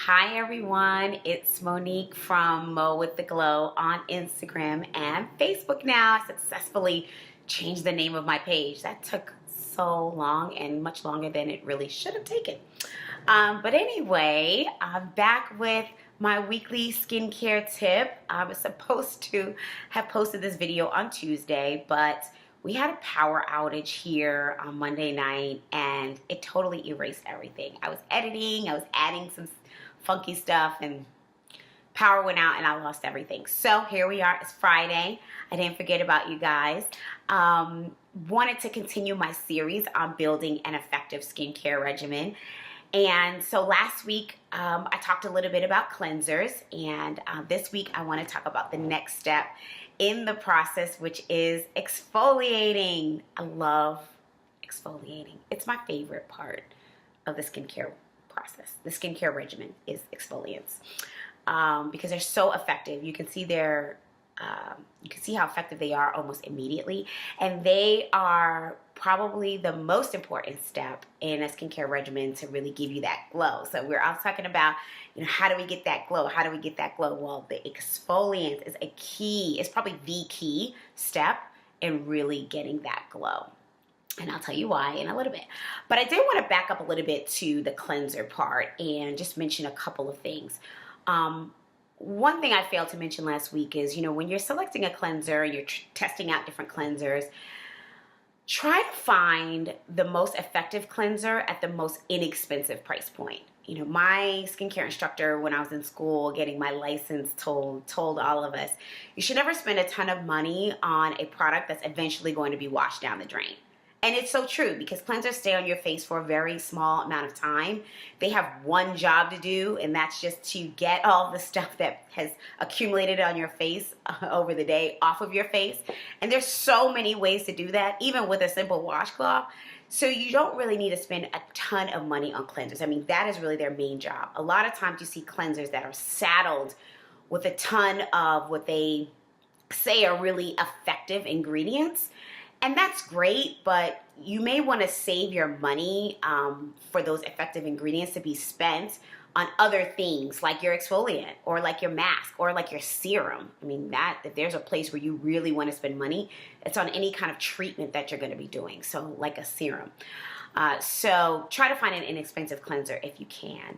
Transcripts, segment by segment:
Hi everyone, it's Monique from Mo with the Glow on Instagram and Facebook now. I successfully changed the name of my page. That took so long and much longer than it really should have taken. But anyway, I'm back with my weekly skincare tip. I was supposed to have posted this video on Tuesday, but we had a power outage here on Monday night and it totally erased everything. I was editing, I was adding some funky stuff and power went out and I lost everything. So here we are, it's Friday. I didn't forget about you guys. Wanted to continue my series on building an effective skincare regimen. And so last week, I talked a little bit about cleansers, and this week I want to talk about the next step in the process, which is exfoliating. I love exfoliating. It's my favorite part of the skincare process. The skincare regimen is exfoliants because they're so effective. You can see you can see how effective they are almost immediately, and they are probably the most important step in a skincare regimen to really give you that glow. So we're all talking about, how do we get that glow? How do we get that glow? Well, the exfoliant is a key. It's probably the key step in really getting that glow. And I'll tell you why in a little bit. But I did want to back up a little bit to the cleanser part and just mention a couple of things. One thing I failed to mention last week is, when you're selecting a cleanser and you're testing out different cleansers, try to find the most effective cleanser at the most inexpensive price point. My skincare instructor when I was in school getting my license told all of us, you should never spend a ton of money on a product that's eventually going to be washed down the drain. And it's so true because cleansers stay on your face for a very small amount of time. They have one job to do, and that's just to get all the stuff that has accumulated on your face over the day off of your face. And there's so many ways to do that, even with a simple washcloth. So you don't really need to spend a ton of money on cleansers. I mean, that is really their main job. A lot of times you see cleansers that are saddled with a ton of what they say are really effective ingredients. And that's great, but you may want to save your money for those effective ingredients to be spent on other things like your exfoliant or like your mask or like your serum. I mean, if there's a place where you really want to spend money, it's on any kind of treatment that you're going to be doing. So like a serum. So try to find an inexpensive cleanser if you can.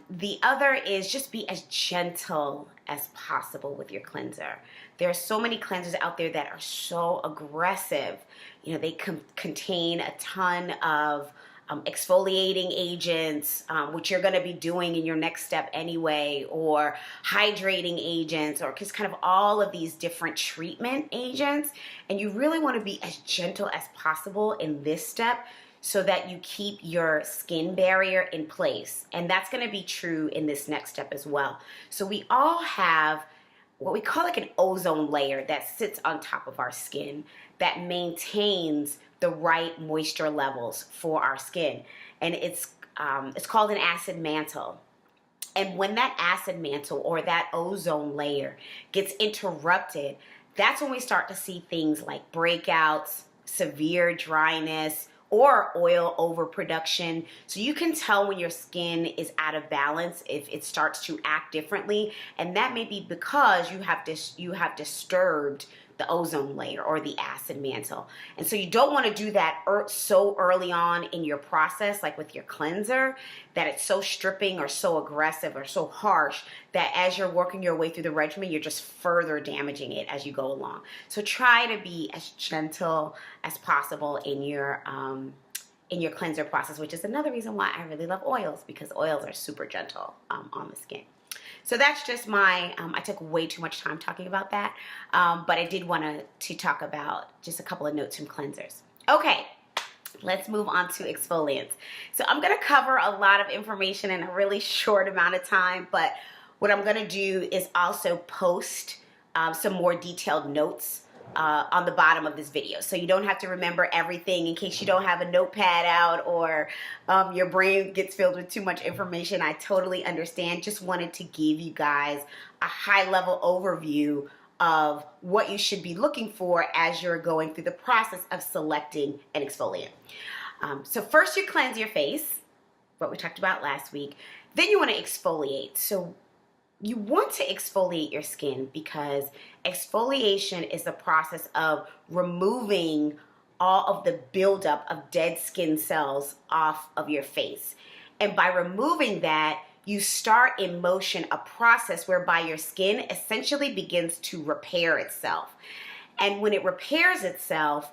The other is just be as gentle as possible with your cleanser. There are so many cleansers out there that are so aggressive. They contain a ton of exfoliating agents, which you're going to be doing in your next step anyway, or hydrating agents, or just kind of all of these different treatment agents. And you really want to be as gentle as possible in this step so that you keep your skin barrier in place. And that's going to be true in this next step as well. So we all have what we call like an ozone layer that sits on top of our skin that maintains the right moisture levels for our skin. And it's called an acid mantle. And when that acid mantle or that ozone layer gets interrupted, that's when we start to see things like breakouts, severe dryness, or oil overproduction. So you can tell when your skin is out of balance if it starts to act differently, and that may be because you have disturbed the ozone layer or the acid mantle. And so you don't want to do that so early on in your process, like with your cleanser, that it's so stripping or so aggressive or so harsh that as you're working your way through the regimen, you're just further damaging it as you go along. So try to be as gentle as possible in your cleanser process, which is another reason why I really love oils, because oils are super gentle on the skin. So that's just I took way too much time talking about that, but I did want to talk about just a couple of notes from cleansers. Okay, let's move on to exfoliants. So I'm going to cover a lot of information in a really short amount of time, but what I'm going to do is also post some more detailed notes on the bottom of this video, so you don't have to remember everything in case you don't have a notepad out or your brain gets filled with too much information. I totally understand. Just wanted to give you guys a high-level overview of what you should be looking for as you're going through the process of selecting an exfoliant. So first you cleanse your face. what we talked about last week. Then you want to exfoliate. So you want to exfoliate your skin because exfoliation is the process of removing all of the buildup of dead skin cells off of your face. And by removing that, you start in motion a process whereby your skin essentially begins to repair itself. And when it repairs itself,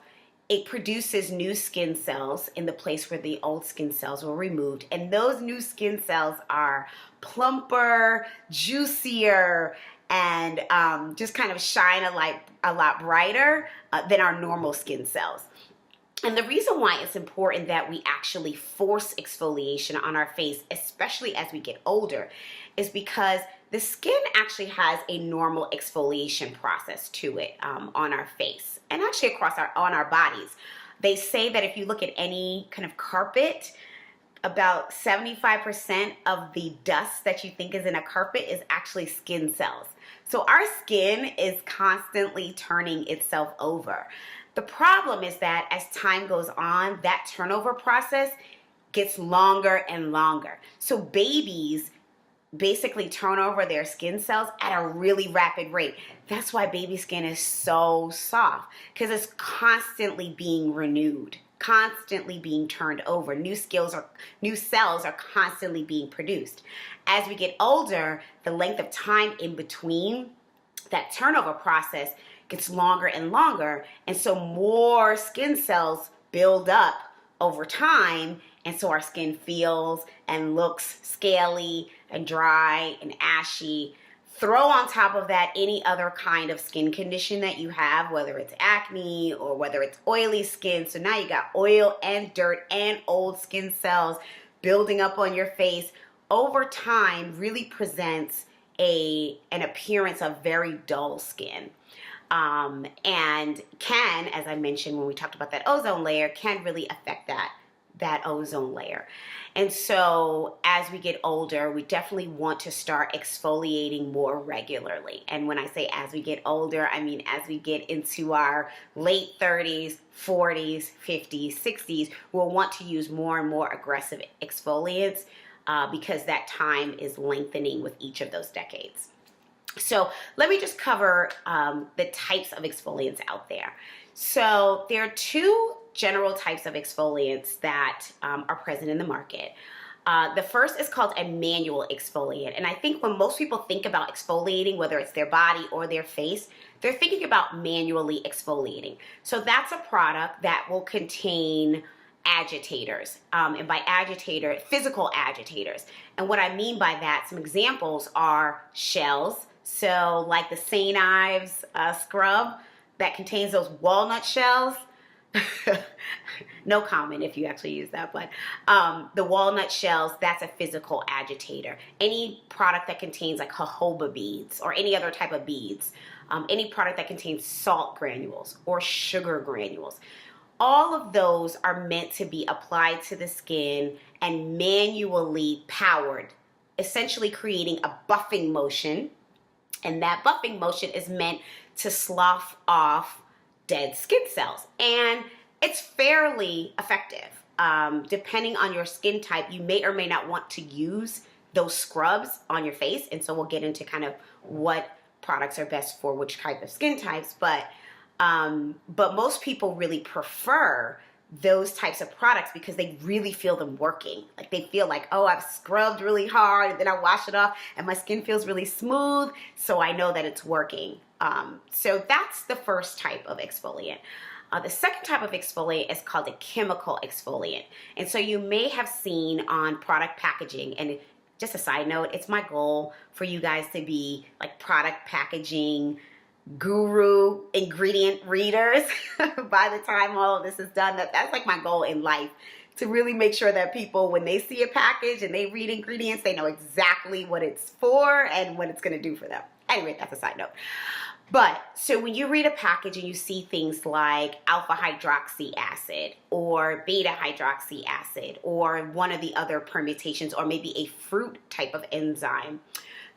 it produces new skin cells in the place where the old skin cells were removed. And those new skin cells are plumper, juicier, and just kind of shine a lot brighter than our normal skin cells. And the reason why it's important that we actually force exfoliation on our face, especially as we get older, is because the skin actually has a normal exfoliation process to it on our face and actually on our bodies. They say that if you look at any kind of carpet, about 75% of the dust that you think is in a carpet is actually skin cells. So our skin is constantly turning itself over. The problem is that as time goes on, that turnover process gets longer and longer. So babies basically turn over their skin cells at a really rapid rate. That's why baby skin is so soft, because it's constantly being renewed, constantly being turned over. New cells are constantly being produced. As we get older, the length of time in between that turnover process gets longer and longer, and so more skin cells build up over time, and so our skin feels and looks scaly and dry and ashy. Throw on top of that any other kind of skin condition that you have, whether it's acne or whether it's oily skin. So now you got oil and dirt and old skin cells building up on your face. Over time, really presents an appearance of very dull skin. And can, as I mentioned when we talked about that ozone layer, can really affect that ozone layer. And so as we get older, we definitely want to start exfoliating more regularly. And when I say as we get older, I mean as we get into our late 30s, 40s, 50s, 60s, we'll want to use more and more aggressive exfoliants because that time is lengthening with each of those decades. So let me just cover the types of exfoliants out there. So there are two general types of exfoliants that are present in the market. The first is called a manual exfoliant. And I think when most people think about exfoliating, whether it's their body or their face, they're thinking about manually exfoliating. So that's a product that will contain agitators, and by agitator, physical agitators. And what I mean by that, some examples are shells. So like the St. Ives scrub that contains those walnut shells. No comment if you actually use that, but the walnut shells, that's a physical agitator. Any product that contains like jojoba beads or any other type of beads, any product that contains salt granules or sugar granules, all of those are meant to be applied to the skin and manually powered, essentially creating a buffing motion. And that buffing motion is meant to slough off dead skin cells. And it's fairly effective. Depending on your skin type, you may or may not want to use those scrubs on your face. And so we'll get into kind of what products are best for which type of skin types. But most people really prefer those types of products because they really feel them working. Like they feel like, oh, I've scrubbed really hard and then I wash it off and my skin feels really smooth, so I know that it's working. So that's the first type of exfoliant. The second type of exfoliant is called a chemical exfoliant. And so you may have seen on product packaging, and just a side note, it's my goal for you guys to be like product packaging guru ingredient readers by the time all of this is done. That's like my goal in life, to really make sure that people, when they see a package and they read ingredients, they know exactly what it's for and what it's going to do for them. Anyway, that's a side note. But so when you read a package and you see things like alpha hydroxy acid or beta hydroxy acid or one of the other permutations, or maybe a fruit type of enzyme,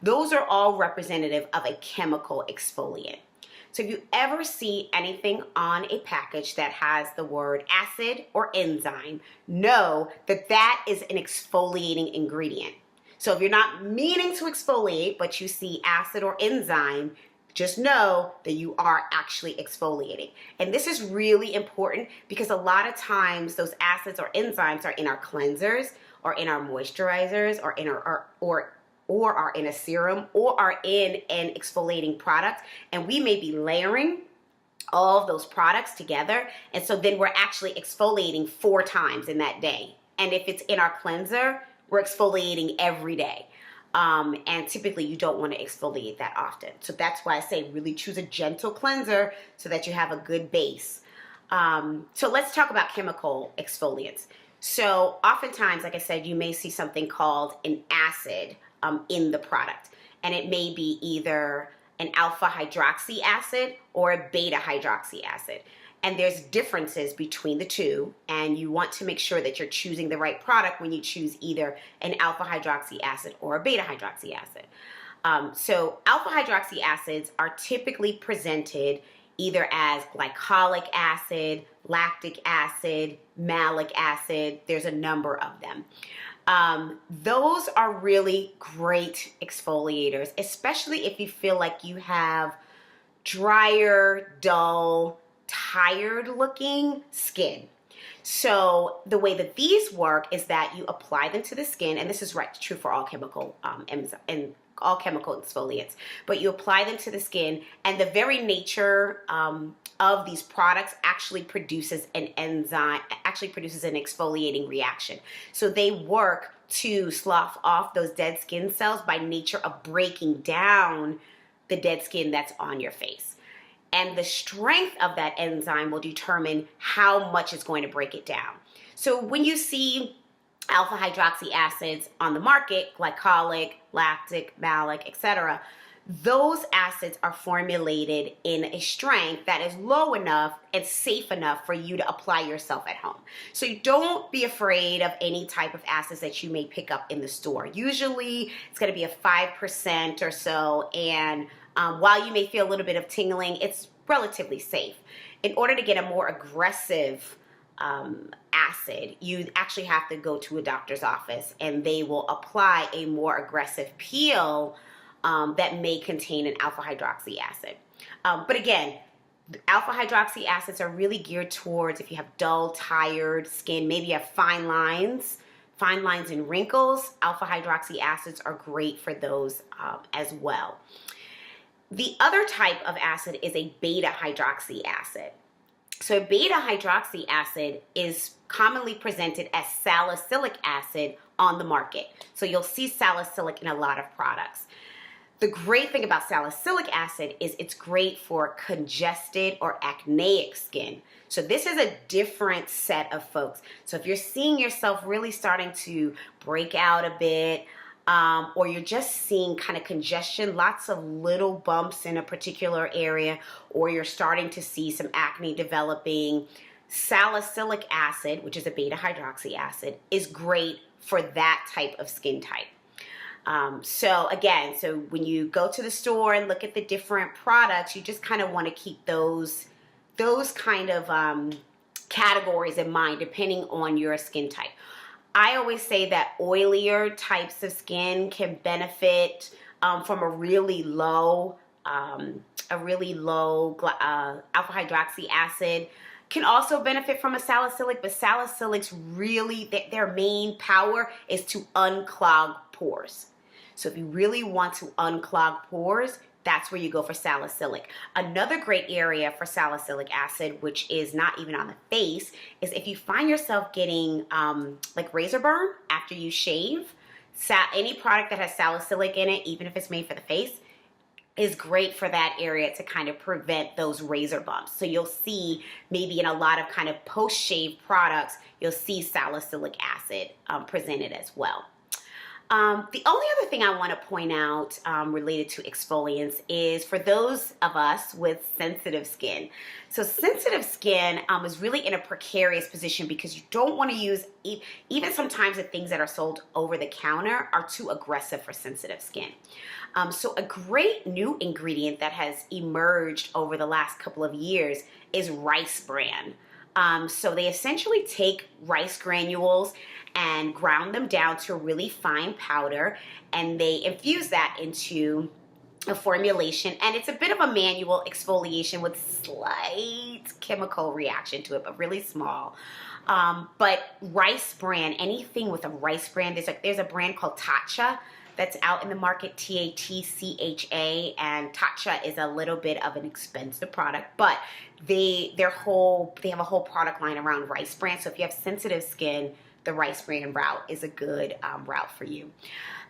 those are all representative of a chemical exfoliant. So if you ever see anything on a package that has the word acid or enzyme, know that that is an exfoliating ingredient. So if you're not meaning to exfoliate, but you see acid or enzyme, just know that you are actually exfoliating. And this is really important because a lot of times those acids or enzymes are in our cleansers or in our moisturizers or in or are in a serum or are in an exfoliating product, and we may be layering all of those products together, and so then we're actually exfoliating 4 times in that day. And if it's in our cleanser, we're exfoliating every day. And typically you don't want to exfoliate that often. So that's why I say really choose a gentle cleanser so that you have a good base. So let's talk about chemical exfoliants. So oftentimes, like I said, you may see something called an acid in the product. And it may be either an alpha hydroxy acid or a beta hydroxy acid. And there's differences between the two, and you want to make sure that you're choosing the right product when you choose either an alpha hydroxy acid or a beta hydroxy acid. So alpha hydroxy acids are typically presented either as glycolic acid, lactic acid, malic acid. There's a number of them. Those are really great exfoliators, especially if you feel like you have drier, dull, tired looking skin. So the way that these work is that you apply them to the skin, and this is true for all chemical and all chemical exfoliants, but you apply them to the skin, and the very nature of these products actually produces an enzyme, actually produces an exfoliating reaction. So they work to slough off those dead skin cells by nature of breaking down the dead skin that's on your face. And the strength of that enzyme will determine how much it's going to break it down. So when you see alpha hydroxy acids on the market, glycolic, lactic, malic, etc., those acids are formulated in a strength that is low enough and safe enough for you to apply yourself at home. So don't be afraid of any type of acids that you may pick up in the store. Usually it's going to be a 5% or so, and while you may feel a little bit of tingling, it's relatively safe. In order to get a more aggressive acid, you actually have to go to a doctor's office, and they will apply a more aggressive peel that may contain an alpha hydroxy acid. But again, alpha hydroxy acids are really geared towards if you have dull, tired skin, maybe you have fine lines and wrinkles. Alpha hydroxy acids are great for those as well. The other type of acid is a beta hydroxy acid. So beta hydroxy acid is commonly presented as salicylic acid on the market. So you'll see salicylic in a lot of products. The great thing about salicylic acid is it's great for congested or acneic skin. So this is a different set of folks. So if you're seeing yourself really starting to break out a bit, or you're just seeing kind of congestion, lots of little bumps in a particular area, or you're starting to see some acne developing, salicylic acid, which is a beta hydroxy acid, is great for that type of skin type. So when you go to the store and look at the different products, you just kind of want to keep those kind of categories in mind depending on your skin type. I always say that oilier types of skin can benefit from a really low alpha hydroxy acid. Can also benefit from a salicylic, but salicylics really, their main power is to unclog pores. So if you really want to unclog pores, that's where you go for salicylic. Another great area for salicylic acid, which is not even on the face, is if you find yourself getting like razor burn after you shave. Any product that has salicylic in it, even if it's made for the face, is great for that area to kind of prevent those razor bumps. So you'll see maybe in a lot of kind of post-shave products, you'll see salicylic acid presented as well. The only other thing I want to point out related to exfoliants is for those of us with sensitive skin. So sensitive skin is really in a precarious position because you don't want to use, even sometimes the things that are sold over the counter are too aggressive for sensitive skin. So a great new ingredient that has emerged over the last couple of years is rice bran. So they essentially take rice granules and ground them down to a really fine powder, and they infuse that into a formulation, and it's a bit of a manual exfoliation with slight chemical reaction to it, but really small. But rice bran, anything with a rice bran, there's a brand called Tatcha that's out in the market, Tatcha, and Tatcha is a little bit of an expensive product, but they have a whole product line around rice bran. So if you have sensitive skin, the rice bran route is a good route for you.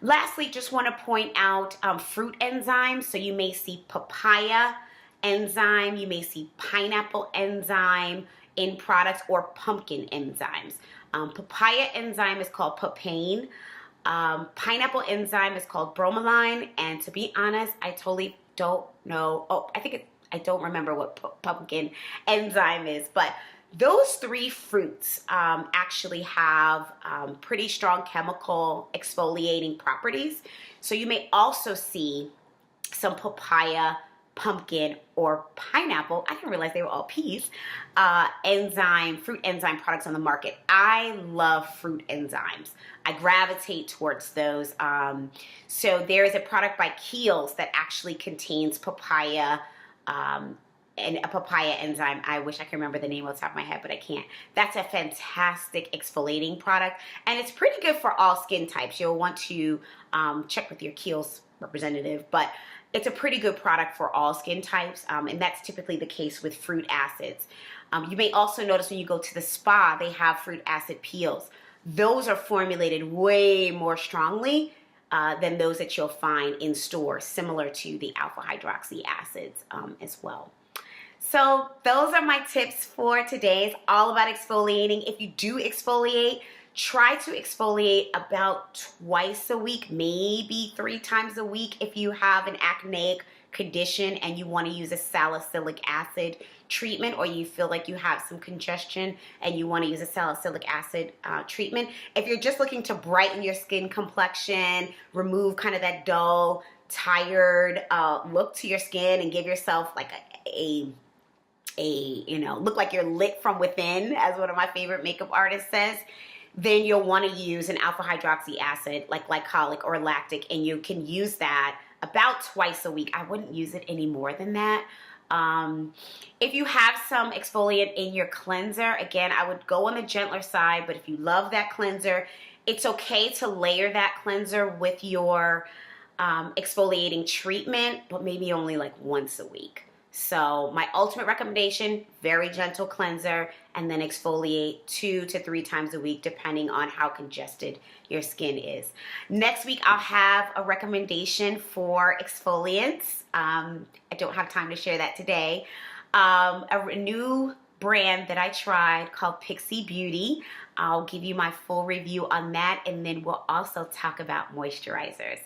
Lastly, just want to point out fruit enzymes. So you may see papaya enzyme, you may see pineapple enzyme in products, or pumpkin enzymes. Papaya enzyme is called papain. Pineapple enzyme is called bromelain, and to be honest, I totally don't know. I don't remember what pumpkin enzyme is, but those three fruits actually have pretty strong chemical exfoliating properties. So you may also see some papaya, pumpkin, or pineapple, I didn't realize they were all peas, fruit enzyme products on the market. I love fruit enzymes. I gravitate towards those. So there is a product by Kiehl's that actually contains papaya, and a papaya enzyme. I wish I could remember the name off the top of my head, but I can't. That's a fantastic exfoliating product, and it's pretty good for all skin types. You'll want to check with your Kiehl's representative, but it's a pretty good product for all skin types, and that's typically the case with fruit acids. You may also notice when you go to the spa, they have fruit acid peels. Those are formulated way more strongly than those that you'll find in stores, similar to the alpha hydroxy acids as well. So those are my tips for today. It's all about exfoliating. If you do exfoliate, try to exfoliate about twice a week, maybe 3 times a week if you have an acneic condition and you want to use a salicylic acid treatment, or you feel like you have some congestion and you want to use a salicylic acid treatment. If you're just looking to brighten your skin complexion, remove kind of that dull, tired look to your skin, and give yourself like a look like you're lit from within, as one of my favorite makeup artists says, then you'll want to use an alpha hydroxy acid like glycolic or lactic, and you can use that about twice a week. I wouldn't use it any more than that. If you have some exfoliant in your cleanser, again, I would go on the gentler side, but if you love that cleanser, it's okay to layer that cleanser with your exfoliating treatment, but maybe only like once a week. So my ultimate recommendation, very gentle cleanser, and then exfoliate 2 to 3 times a week, depending on how congested your skin is. Next week, I'll have a recommendation for exfoliants. I don't have time to share that today. A new brand that I tried called Pixie Beauty. I'll give you my full review on that, and then we'll also talk about moisturizers.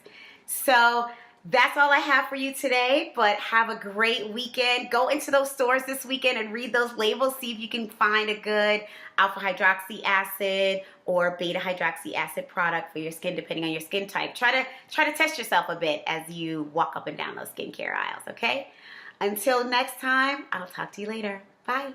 So that's all I have for you today, but have a great weekend. Go into those stores this weekend and read those labels. See if you can find a good alpha hydroxy acid or beta hydroxy acid product for your skin, depending on your skin type. Try to test yourself a bit as you walk up and down those skincare aisles, okay? Until next time, I'll talk to you later. Bye.